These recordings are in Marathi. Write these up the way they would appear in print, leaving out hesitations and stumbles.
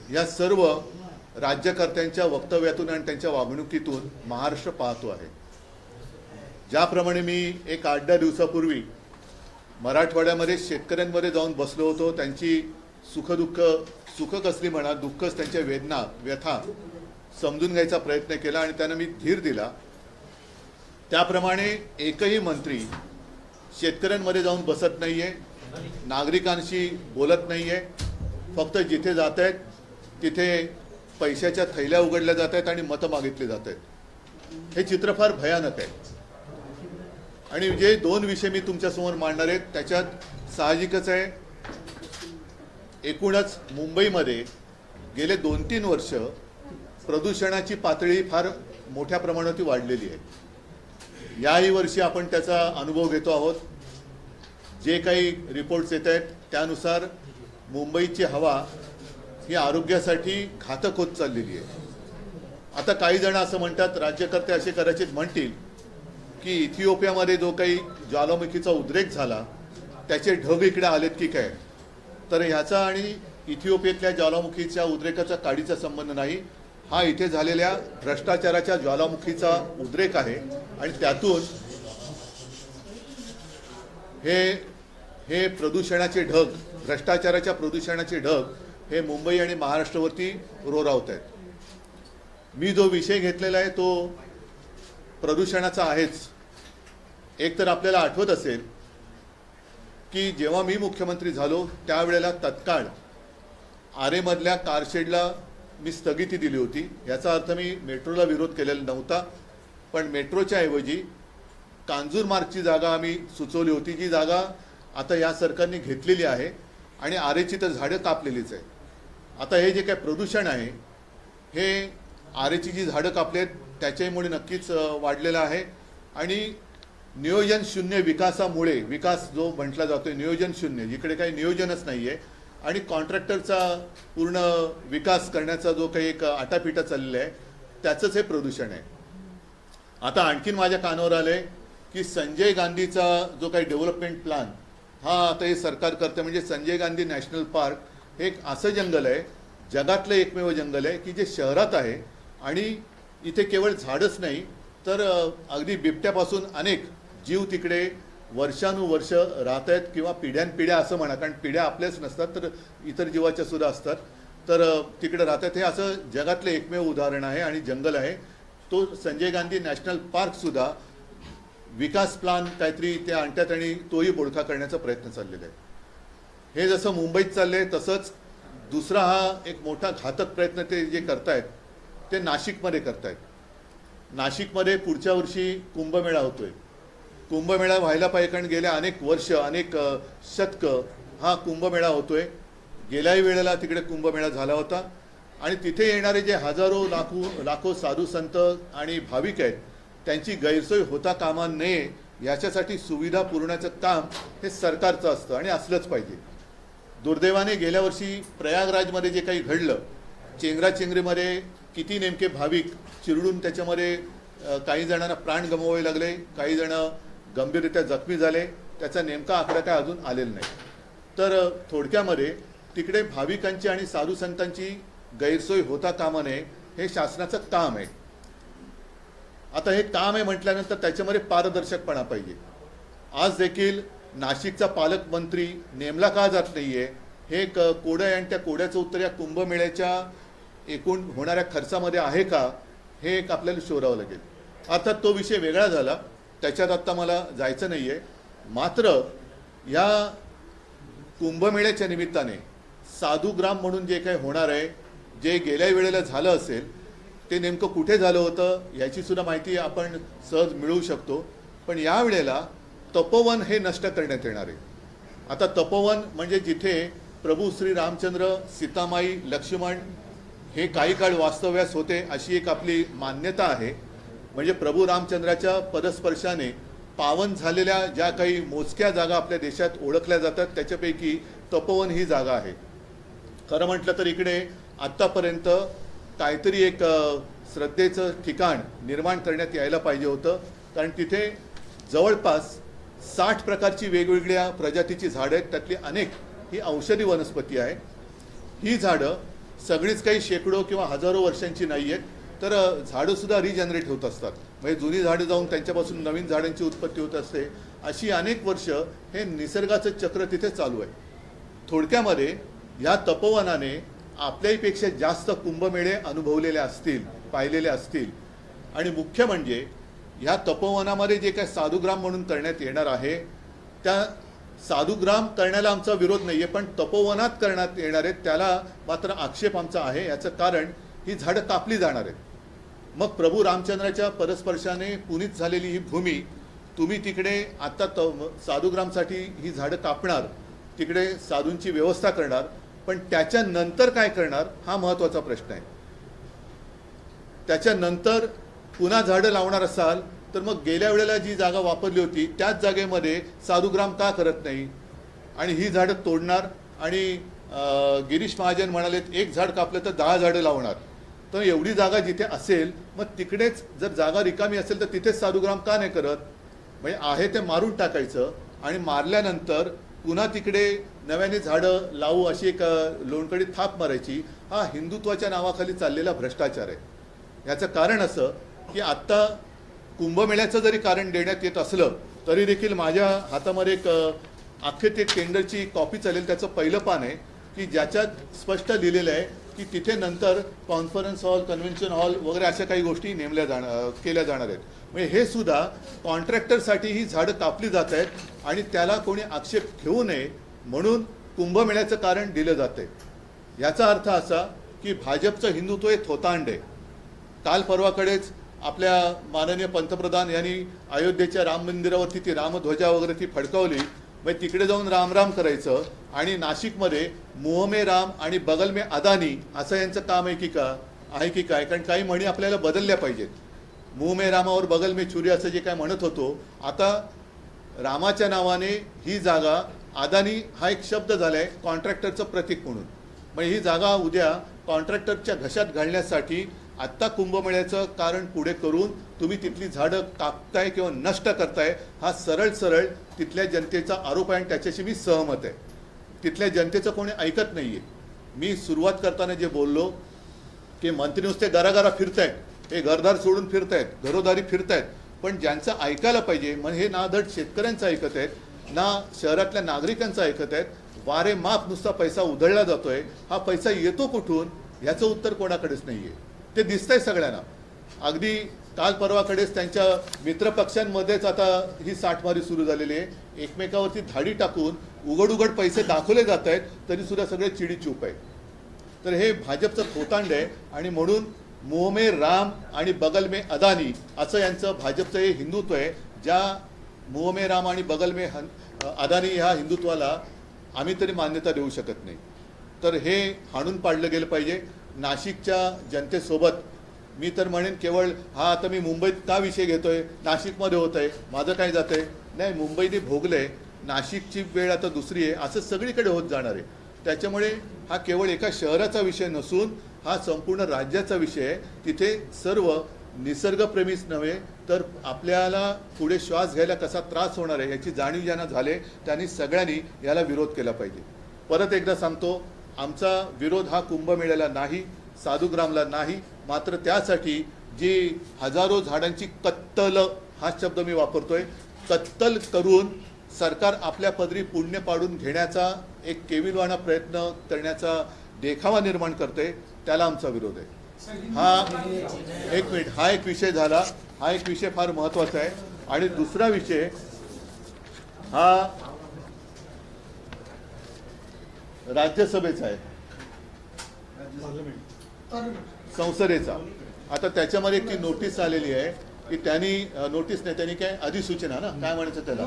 या सर्व राज्यकर्त्यांच्या वक्तव्यातून आणि त्यांच्या वागणुकीतून महाराष्ट्र पाहतो आहे। ज्याप्रमाणे मी एक 8-10 दिवसापूर्वी मराठवाड्यामध्ये शेतकऱ्यांमध्ये जाऊन बसलो होतो, त्यांची सुख कसली म्हणा, दुःखच त्यांच्या वेदना व्यथा समजून घ्यायचा प्रयत्न केला आणि त्यांना मी धीर दिला। त्याप्रमाणे एकही मंत्री शेतकऱ्यांमध्ये जाऊन बसत नाहीये, नागरिकांशी बोलत नाहीये, फक्त जिथे जात आहेत तिथे पैशाच्या थैल्या उघडल्या जात आहेत आणि मतं मागितली जात आहेत। हे चित्र फार भयानक आहे आणि जे 2 विषय मी तुमच्यासमोर मांडणार आहेत त्याच्यात साहजिकच आहे, एकूणच मुंबईमध्ये गेले 2-3 वर्ष प्रदूषणाची पातळी फार मोठ्या प्रमाणात वाढलेली आहे। याही वर्षी आपण त्याचा अनुभव घेतो आहोत। जे काही रिपोर्ट्स येत आहेत त्यानुसार मुंबईची हवा ही आरोग्यासाठी घातक होत चाललेली आहे। आता काही जण असं म्हणतात, राज्यकर्ते असे कदाचित म्हणतील की इथिओपियामध्ये जो काही ज्वालामुखीचा उद्रेक झाला त्याचे ढग इकडे आलेत की काय, तर ह्याचा आणि इथिओपियातल्या ज्वालामुखीच्या उद्रेकाचा काडीचा संबंध नाही। हा इथे झालेल्या भ्रष्टाचाराच्या ज्वालामुखीचा उद्रेक आहे आणि त्यातून हे प्रदूषणाचे ढग, भ्रष्टाचाराच्या प्रदूषणाचे ढग हे मुंबई आणि महाराष्ट्रावरती रोरावत आहेत। मी जो विषय घेतलेला आहे तो प्रदूषणाचा आहेच। एक तर आपल्याला आठवत असेल की जेव्हा मी मुख्यमंत्री झालो त्यावेळेला तत्काळ आरेमधल्या कारशेडला मी स्थगिती दिली होती। याचा अर्थ मी मेट्रोला विरोध केलेला नव्हता, पण मेट्रोच्या ऐवजी कांजूरमार्गची जागा आम्ही सुचवली होती, जी जागा आता या सरकारने घेतलेली आहे आणि आरेची तर झाडं कापलेलीच आहे। आता हे जे काय प्रदूषण आहे हे आरेची जी झाडं कापली आहेत त्याच्यामुळे नक्कीच वाढलेलं आहे आणि नियोजन शून्य विकासामुळे, विकास जो म्हटला जातोय नियोजन शून्य, जिकडे काही नियोजनच नाही आहे आणि कॉन्ट्रॅक्टरचा पूर्ण विकास करण्याचा जो काही एक आटापिटा चाललेला आहे त्याचंच हे प्रदूषण आहे। आता आणखीन माझ्या कानावर आलंय की संजय गांधीचा जो काही डेव्हलपमेंट प्लॅन हा आता हे सरकार करते, म्हणजे संजय गांधी नॅशनल पार्क हे एक असं जंगल आहे, जगातलं एकमेव जंगल आहे की जे शहरात आहे आणि इथे केवळ झाडच नाही तर अगदी बिबट्यापासून अनेक जीव तिकडे वर्षानुवर्ष राहत आहेत किंवा पिढ्यानपिढ्या असं म्हणा, कारण पिढ्या आपल्याच नसतात तर इतर जीवाच्या सुद्धा असतात, तर तिकडे राहतात। हे असं जगातलं एकमेव उदाहरण आहे आणि जंगल आहे। तो संजय गांधी नॅशनल पार्कसुद्धा विकास प्लॅन काहीतरी ते आणतात आणि तोही बोडखा करण्याचा प्रयत्न चाललेला आहे। हे जसं मुंबईत चालले तसंच दुसरा हा एक मोठा घातक प्रयत्न ते जे करतायत ते नाशिकमध्ये करतायत। नाशिकमध्ये पुढच्या वर्षी कुंभमेळा होतोय। कुंभमेळा व्हायला पाहिजे, कारण गेल्या अनेक वर्ष अनेक शतकं हा कुंभमेळा होतोय। गेल्याही वेळेला तिकडे कुंभमेळा झाला होता आणि तिथे येणारे जे हजारो लाखो साधू संत आणि भाविक आहेत त्यांची गैरसोय होता कामा नये याच्यासाठी सुविधा पुरवण्याचं काम हे सरकारचं असतं आणि असलंच पाहिजे। दुर्दैवाने गेल्या वर्षी प्रयागराजमध्ये जे काही घडलं, चेंगराचेंगरीमध्ये किती नेमके भाविक चिरडून त्याच्यामध्ये काही जणांना प्राण गमवावे लागले, काही जण गंभीररित्या जखमी झाले, त्याचा नेमका आकडा काय अजून आलेला नाही। तर थोडक्यामध्ये तिकडे भाविकांची आणि साधू संतांची गैरसोय होता कामा नये हे शासनाचं काम आहे। आता हे काम आहे म्हटल्यानंतर त्याच्यामध्ये पारदर्शकपणा पाहिजे। आज देखील नाशिकचा पालकमंत्री नेमला का जात नाहीये हे कोडं आहे आणि त्या कोड्याचं उत्तर या कुंभमेळ्याच्या एकूण होणाऱ्या खर्चामध्ये आहे का हे एक आपल्याला शोधावं लागेल। अर्थात तो विषय वेगळा झाला, त्याच्यात आत्ता मला जायचं नाही आहे। मात्र या कुंभमेळ्याच्या निमित्ताने साधुग्राम म्हणून जे काही होणार आहे, जे गेल्या वेळेला झालं असेल ते नेमकं कुठे झालं होतं याची सुद्धा माहिती आपण सहज मिळवू शकतो, पण या वेळेला तपोवन हे नष्ट करण्यात येणार आहे। आता तपोवन म्हणजे जिथे प्रभू श्री रामचंद्र, सीतामाई, लक्ष्मण हे काही काळ वास्तव्यास होते अशी एक आपली मान्यता आहे। म्हणजे प्रभू रामचंद्राच्या पदस्पर्शाने पावन झालेल्या ज्या काही मोजक्या जागा आपल्या देशात ओळखल्या जातात त्याच्यापैकी तपोवन ही जागा आहे। खरं म्हटलं तर इकडे आत्तापर्यंत काहीतरी एक श्रद्धेचं ठिकाण निर्माण करण्यात यायला पाहिजे होतं, कारण तिथे जवळपास 60 प्रकारची वेगवेगळ्या प्रजातीची झाडं आहेत, त्यातली अनेक ही औषधी वनस्पती आहे। ही झाडं सगळीच काही शेकडो किंवा हजारो वर्षांची नाही आहेत, तर झाडंसुद्धा रिजनरेट होत असतात. म्हणजे जुनी झाडं जाऊन त्यांच्यापासून नवीन झाडांची उत्पत्ती होत असते. अशी अनेक वर्ष हे निसर्गाचं चक्र तिथे चालू आहे. थोडक्यामध्ये या तपोवनाने आपल्यापेक्षा जास्त कुंभमेळे अनुभवलेले असतील, पाहिलेले असतील. आणि मुख्य म्हणजे ह्या तपोवनामध्ये जे काही साधुग्राम म्हणून करण्यात येणार आहे, त्या साधुग्राम करण्याला आमचा विरोध नाही आहे, पण तपोवनात करण्यात येणार आहे त्याला मात्र आक्षेप आमचा आहे. याचं कारण ही झाडं कापली जाणार आहेत. मग प्रभू रामचंद्राच्या परस्पर्शाने पुनीत झालेली ही भूमी तुम्ही तिकडे आत्ता साधुग्रामसाठी ही झाडं कापणार, तिकडे साधूंची व्यवस्था करणार, पण त्याच्यानंतर काय करणार हा महत्त्वाचा प्रश्न आहे. त्याच्यानंतर पुन्हा झाडं लावणार असाल तर मग गेल्या वेळेला जी जागा वापरली होती त्याच जागेमध्ये साधुग्राम का करत नाही, आणि ही झाडं तोडणार. आणि गिरीश महाजन म्हणालेत 1 झाड कापलं तर 10 झाडं लावणार. तर एवढी जागा जिथे असेल मग तिकडेच जर जागा रिकामी असेल तर तिथेच साधुग्राम का नाही करत. म्हणजे आहे ते मारून टाकायचं आणि मारल्यानंतर पुन्हा तिकडे नव्याने झाडं लावू अशी एक लोणकडी थाप मारायची. हा हिंदुत्वाच्या नावाखाली चाललेला भ्रष्टाचार आहे. याचं कारण असं की आत्ता कुंभमेळ्याचं जरी कारण देण्यात येत असलं तरी देखील माझ्या हातामध्ये एक अख्खे ते टेंडरची कॉपी चालेल, त्याचं पहिलं पान आहे की ज्याच्यात स्पष्ट लिहिलेलं आहे की तिथे नंतर कॉन्फरन्स हॉल, कन्व्हेन्शन हॉल वगैरे अशा काही गोष्टी केल्या जाणार आहेत. म्हणजे हे सुद्धा कॉन्ट्रॅक्टरसाठी ही झाडं कापली जात आहेत आणि त्याला कोणी आक्षेप घेऊ नये म्हणून कुंभमेळ्याचं कारण दिलं जातं आहे. याचा अर्थ असा की भाजपचं हिंदुत्व हे थोतांड आहे. काल परवाकडेच आपल्या माननीय पंतप्रधान यांनी अयोध्येच्या राम मंदिरावरती ती रामध्वजा वगैरे ती फडकावली. म्हणजे तिकडे जाऊन रामराम करायचं आणि नाशिकमध्ये मुँह में राम आणि बगल में अदानी असं यांचं काम आहे की काय. कारण काही म्हणी आपल्याला बदलल्या पाहिजेत. मुँह में राम और बगल में छुरी असं जे काय म्हणत होतो, आता रामाच्या नावाने ही जागा अदानी हा एक शब्द झाला आहे कॉन्ट्रॅक्टरचं प्रतीक म्हणून. म्हणजे ही जागा उद्या कॉन्ट्रॅक्टरच्या घशात घालण्यासाठी आत्ता कुंभमेळ्याचं कारण पुढे करून तुम्ही तिथली झाडं कापताय किंवा नष्ट करताय, हा सरळ तिथल्या जनतेचा आरोप आहे आणि त्याच्याशी मी सहमत आहे. तिथल्या जनतेचं कोणी ऐकत नाही आहे. मी सुरुवात करताना जे बोललो की मंत्री नुसते घराघरा फिरतायत, हे घरदार सोडून फिरतायत, घरोदारी फिरतायत, पण ज्यांचं ऐकायला पाहिजे मग हे ना धड शेतकऱ्यांचं ऐकत आहेत ना शहरातल्या नागरिकांचं ऐकत आहेत. वारे माप नुसता पैसा उधळला जातोय, हा पैसा येतो कुठून याचं उत्तर कोणाकडेच नाही आहे. ते दिसतंय सगळ्यांना. अगदी काल परवाकडेच त्यांच्या मित्रपक्षांमध्येच आता ही साठमारी सुरू झालेली आहे. एकमेकावरती धाडी टाकून उघड पैसे दाखवले जात आहेत तरीसुद्धा सगळे चिडीचूप आहे. तर हे भाजपचं थोतांड आहे आणि म्हणून मुँह में राम आणि बगल में अदानी असं यांचं भाजपचं हे हिंदुत्व आहे. ज्या मुँह में राम आणि बगल में अदानी ह्या हिंदुत्वाला आम्ही तरी मान्यता देऊ शकत नाही. तर हे हाणून पाडलं गेलं पाहिजे. नाशिकच्या जनतेसोबत मी तर म्हणेन केवळ हा आता मी मुंबईत का विषय घेतोय, नाशिकमध्ये होत आहे, माझं काय जातं आहे नाही, मुंबईने भोगलंय, नाशिकची वेळ आता दुसरी आहे, असं सगळीकडे होत जाणार आहे. त्याच्यामुळे हा केवळ एका शहराचा विषय नसून हा संपूर्ण राज्याचा विषय आहे. तिथे सर्व निसर्गप्रेमीच नव्हे तर आपल्याला पुढे श्वास घ्यायला कसा त्रास होणार आहे याची जाणीव ज्यांना झाले त्यांनी सगळ्यांनी याला विरोध केला पाहिजे. परत एकदा सांगतो, आमचा विरोध हा कुंभमेळ्याला नाही, साधुग्रामला नाही, मात्र त्यासाठी जी हजारो झाडांची कत्तल हा शब्द मी वापरतोय, कत्तल करून सरकार आपल्या पदरी पुण्य पाडून घेण्याचा एक केविलवाणा प्रयत्न करण्याचा देखावा निर्माण करते, त्याला आमचा विरोध आहे. हा एक मिनिट, हा एक विषय झाला. हा एक विषय फार महत्त्वाचा आहे. आणि दुसरा विषय हा राज्यसभेचा आहे, संसदेचा. आता त्याच्यामध्ये ती नोटीस आलेली आहे की त्यांनी नोटीस नाही, त्यांनी काय अधिसूचना ना काय म्हणायचं त्याला,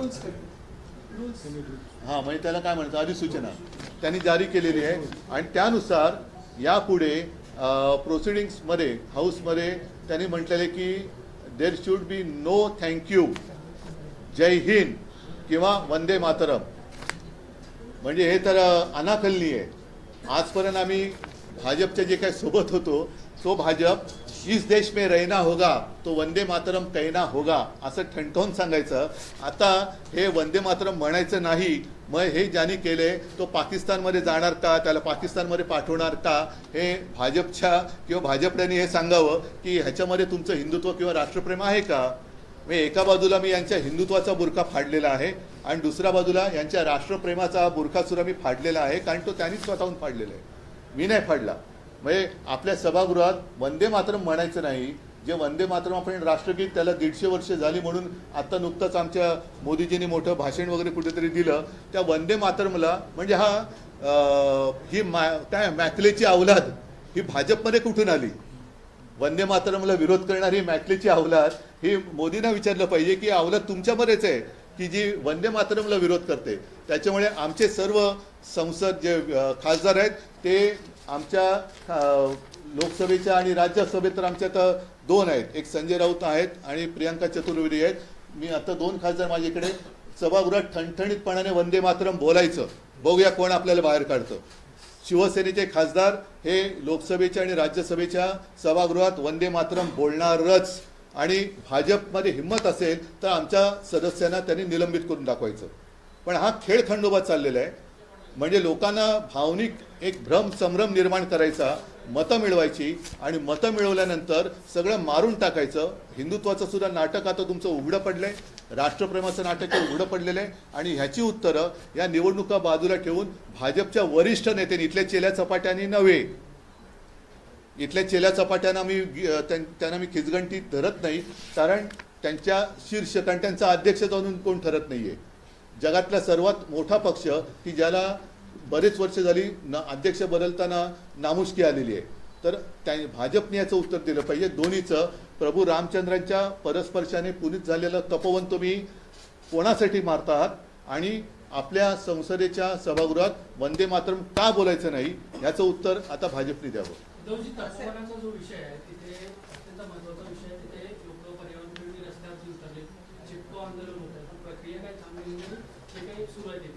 हां म्हणजे त्याला काय म्हणायचं अधिसूचना त्यांनी जारी केलेली आहे. आणि त्यानुसार यापुढे प्रोसिडिंग्समध्ये हाऊसमध्ये त्यांनी म्हटलेले की there should be no thank you, Jai Hind किंवा वंदे मातरम. म्हणजे हे तर अनाकलनीय आहे. आजपर्यंत आम्ही भाजपच्या जे काही सोबत होतो तो भाजप इस देश में रहना होगा तो वंदे मातरम कहना होगा असं ठणकावून सांगायचं. आता हे वंदे मातरम म्हणायचं नाही मग हे ज्यांनी केले तो पाकिस्तानमध्ये जाणार का, त्याला पाकिस्तानमध्ये पाठवणार का, हे भाजपच्या किंवा भाजपड्यांनी हे सांगावं की ह्याच्यामध्ये तुमचं हिंदुत्व किंवा राष्ट्रप्रेम आहे का. मी एका बाजूला मी यांच्या हिंदुत्वाचा बुरखा फाडलेला आहे आणि दुसऱ्या बाजूला यांच्या राष्ट्रप्रेमाचा बुरखा सुद्धा मी फाडलेला आहे, कारण तो त्यांनीच स्वतःहून फाडलेला आहे, मी नाही फाडला. म्हणजे आपल्या सभागृहात वंदे मातरम म्हणायचं नाही. जे वंदे मातरम आपण राष्ट्रगीत त्याला 150 वर्ष झाली म्हणून आता नुकतंच आमच्या मोदीजींनी मोठं भाषण वगैरे कुठेतरी दिलं. त्या वंदे मातरमला म्हणजे ही काय मॅकलेची अवलाद ही भाजपमध्ये कुठून आली. वंदे मातरमला विरोध करणारी मॅकलेची अवलाद ही मोदींना विचारलं पाहिजे की अवलाद तुमच्यामध्येच आहे की जी वंदे मातरमला विरोध करते. त्याच्यामुळे आमचे सर्व संसद जे खासदार आहेत ते आमच्या लोकसभेच्या आणि राज्यसभेत तर आमच्यात 2 आहेत, एक संजय राऊत आहेत आणि प्रियंका चतुर्वेदी आहेत. मी आता 2 खासदार माझ्याकडे सभागृहात ठणठणीतपणाने वंदे मातरम बोलायचं, बघूया कोण आपल्याला बाहेर काढतं. शिवसेनेचे खासदार हे लोकसभेच्या आणि राज्यसभेच्या सभागृहात वंदे मातरम बोलणारच आणि भाजपमध्ये हिंमत असेल तर आमच्या सदस्यांना त्यांनी निलंबित करून दाखवायचं. पण हा खेळ खंडोबा चाललेला आहे. म्हणजे लोकांना भावनिक एक भ्रम संभ्रम निर्माण करायचा, मतं मिळवायची आणि मतं मिळवल्यानंतर सगळं मारून टाकायचं. हिंदुत्वाचं सुद्धा नाटक आता तुमचं उघडं पडलंय, राष्ट्रप्रेमाचं नाटक उघडं पडलेलं आहे आणि ह्याची उत्तरं या निवडणुका बाजूला ठेवून भाजपच्या वरिष्ठ नेत्यांनी, इथल्या चेल्या चपाट्यांनी नव्हे, इथल्या चेल्या चपाट्यांना त्यांना मी खिचगंटीत धरत नाही, कारण त्यांच्या शीर्ष कारण त्यांचा अध्यक्ष म्हणून कोण ठरत नाहीये. जगातला सर्वात मोठा पक्ष की ज्याला बरेच वर्ष झाली अध्यक्ष बदलताना नामुष्की आलेली आहे, तर भाजपने याचं उत्तर दिलं पाहिजे. दोन्हीचं प्रभू रामचंद्रांच्या परस्पर्शाने पुनीत झालेलं तपोवन तुम्ही कोणासाठी मारता आहात आणि आपल्या संसदेच्या सभागृहात वंदे मातरम का बोलायचं नाही याचं उत्तर आता भाजपने द्यावं. तपोवनाचा जो विषय आहे तिथे अत्यंत महत्त्वाचा विषय आहे. तिथे लोक पर्यावरण रस्त्यावरती उतरले, चिपको आंदोलन होतं, प्रक्रिया काय थांबली नाही, हे काही सुरू आहे.